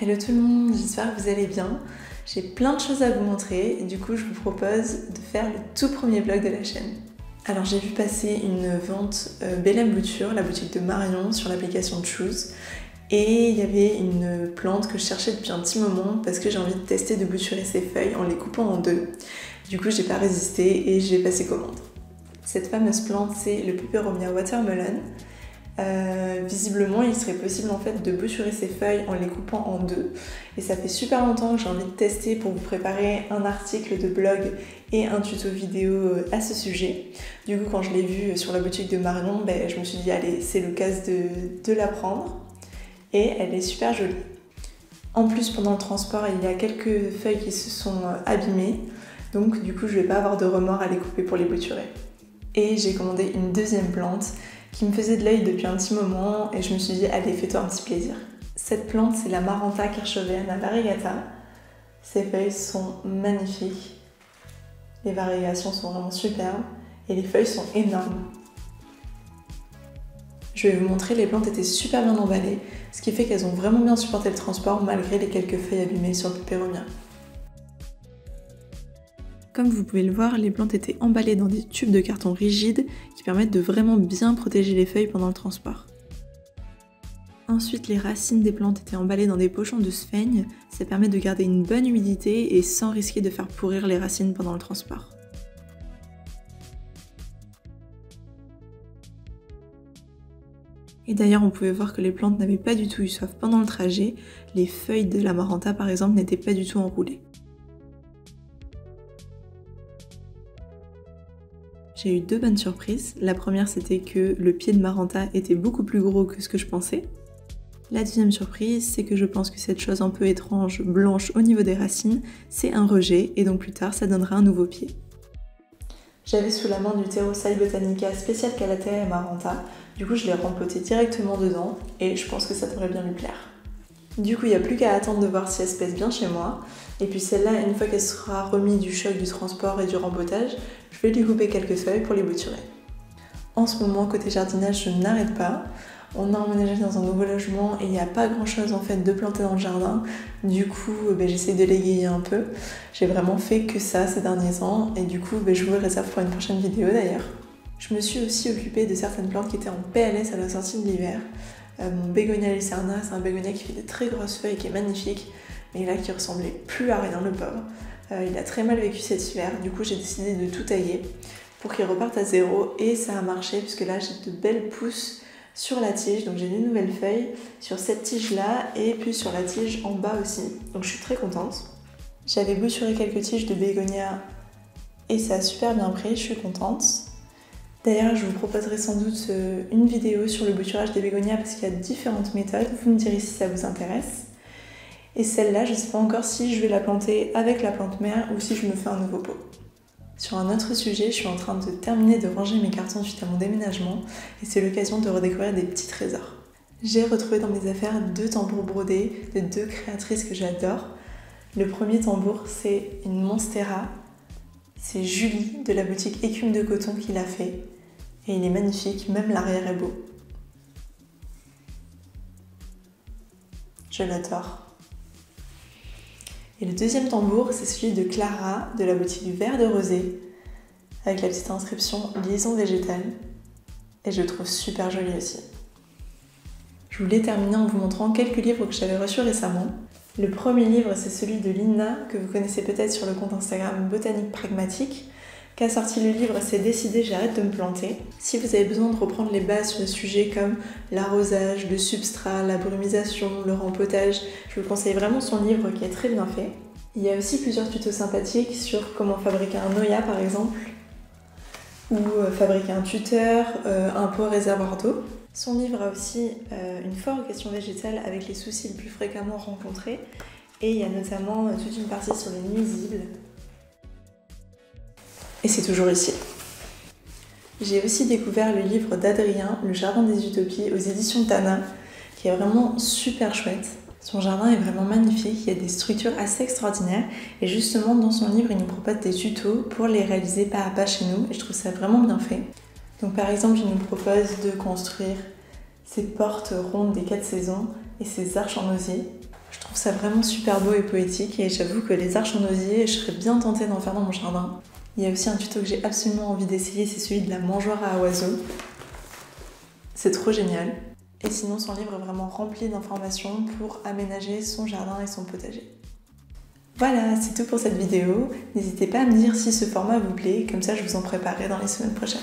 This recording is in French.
Hello tout le monde, j'espère que vous allez bien. J'ai plein de choses à vous montrer et du coup je vous propose de faire le tout premier vlog de la chaîne. Alors j'ai vu passer une vente Belle Bouture, la boutique de Marion sur l'application Choose. Et il y avait une plante que je cherchais depuis un petit moment parce que j'ai envie de tester de bouturer ses feuilles en les coupant en deux. Du coup j'ai pas résisté et j'ai passé commande. Cette fameuse plante c'est le Peperomia Watermelon. Visiblement il serait possible en fait de bouturer ses feuilles en les coupant en deux et ça fait super longtemps que j'ai envie de tester pour vous préparer un article de blog et un tuto vidéo à ce sujet. Du coup quand je l'ai vu sur la boutique de Marion, je me suis dit allez c'est l'occasion de la prendre et elle est super jolie. En plus pendant le transport il y a quelques feuilles qui se sont abîmées donc du coup je vais pas avoir de remords à les couper pour les bouturer. Et j'ai commandé une deuxième plante qui me faisait de l'œil depuis un petit moment et je me suis dit allez fais-toi un petit plaisir. Cette plante c'est la Maranta Kirchoviana variegata. Ses feuilles sont magnifiques, les variegations sont vraiment superbes et les feuilles sont énormes. Je vais vous montrer, les plantes étaient super bien emballées, ce qui fait qu'elles ont vraiment bien supporté le transport malgré les quelques feuilles abîmées sur le Peperomia. Comme vous pouvez le voir, les plantes étaient emballées dans des tubes de carton rigides qui permettent de vraiment bien protéger les feuilles pendant le transport. Ensuite, les racines des plantes étaient emballées dans des pochons de sphaigne, ça permet de garder une bonne humidité et sans risquer de faire pourrir les racines pendant le transport. Et d'ailleurs, on pouvait voir que les plantes n'avaient pas du tout eu soif pendant le trajet, les feuilles de la Maranta par exemple n'étaient pas du tout enroulées. J'ai eu deux bonnes surprises. La première, c'était que le pied de Maranta était beaucoup plus gros que ce que je pensais. La deuxième surprise, c'est que je pense que cette chose un peu étrange, blanche au niveau des racines, c'est un rejet et donc plus tard, ça donnera un nouveau pied. J'avais sous la main du Pterosai botanica spécial Calathea Maranta. Du coup, je l'ai rempoté directement dedans et je pense que ça devrait bien lui plaire. Du coup, il n'y a plus qu'à attendre de voir si elle se pèse bien chez moi. Et puis celle-là, une fois qu'elle sera remise du choc du transport et du rempotage, je vais lui couper quelques feuilles pour les bouturer. En ce moment, côté jardinage, je n'arrête pas. On a emménagé dans un nouveau logement et il n'y a pas grand-chose en fait de planté dans le jardin. Du coup, j'essaie de l'égayer un peu. J'ai vraiment fait que ça ces derniers temps et du coup, je vous le réserve pour une prochaine vidéo d'ailleurs. Je me suis aussi occupée de certaines plantes qui étaient en PLS à la sortie de l'hiver. Mon bégonia lucerna, c'est un bégonia qui fait des très grosses feuilles, qui est magnifique, mais là qui ressemblait plus à rien le pauvre. Il a très mal vécu cet hiver, du coup j'ai décidé de tout tailler pour qu'il reparte à zéro et ça a marché puisque là j'ai de belles pousses sur la tige, donc j'ai des nouvelles feuilles sur cette tige là et puis sur la tige en bas aussi, donc je suis très contente. J'avais bouturé quelques tiges de bégonia et ça a super bien pris, je suis contente. D'ailleurs, je vous proposerai sans doute une vidéo sur le bouturage des bégonias parce qu'il y a différentes méthodes, vous me direz si ça vous intéresse. Et celle-là, je ne sais pas encore si je vais la planter avec la plante mère ou si je me fais un nouveau pot. Sur un autre sujet, je suis en train de terminer de ranger mes cartons suite à mon déménagement et c'est l'occasion de redécouvrir des petits trésors. J'ai retrouvé dans mes affaires deux tambours brodés de deux créatrices que j'adore. Le premier tambour, c'est une Monstera. C'est Julie de la boutique Écume de Coton qui l'a fait. Et il est magnifique, même l'arrière est beau. Je l'adore. Et le deuxième tambour, c'est celui de Clara, de la boutique Vert de Rosée, avec la petite inscription Liaison végétale. Et je le trouve super joli aussi. Je voulais terminer en vous montrant quelques livres que j'avais reçus récemment. Le premier livre, c'est celui de Lina, que vous connaissez peut-être sur le compte Instagram Botanique Pragmatique, qui a sorti le livre C'est décidé, j'arrête de me planter. Si vous avez besoin de reprendre les bases sur des sujets comme l'arrosage, le substrat, la brumisation, le rempotage, je vous conseille vraiment son livre qui est très bien fait. Il y a aussi plusieurs tutos sympathiques sur comment fabriquer un noya par exemple, ou fabriquer un tuteur, un pot réservoir d'eau. Son livre a aussi une foire aux questions végétales avec les soucis les plus fréquemment rencontrés, et il y a notamment toute une partie sur les nuisibles. Et c'est toujours ici. J'ai aussi découvert le livre d'Adrien, Le Jardin des Utopies, aux éditions Tana, qui est vraiment super chouette. Son jardin est vraiment magnifique, il y a des structures assez extraordinaires et justement dans son livre il nous propose des tutos pour les réaliser pas à pas chez nous et je trouve ça vraiment bien fait. Donc par exemple il nous propose de construire ces portes rondes des 4 saisons et ces arches en osier. Je trouve trouve ça vraiment super beau et poétique et j'avoue que les arches en osier, je serais bien tentée d'en faire dans mon jardin. Il y a aussi un tuto que j'ai absolument envie d'essayer, c'est celui de la mangeoire à oiseaux. C'est trop génial. Et sinon, son livre est vraiment rempli d'informations pour aménager son jardin et son potager. Voilà, c'est tout pour cette vidéo. N'hésitez pas à me dire si ce format vous plaît, comme ça je vous en préparerai dans les semaines prochaines.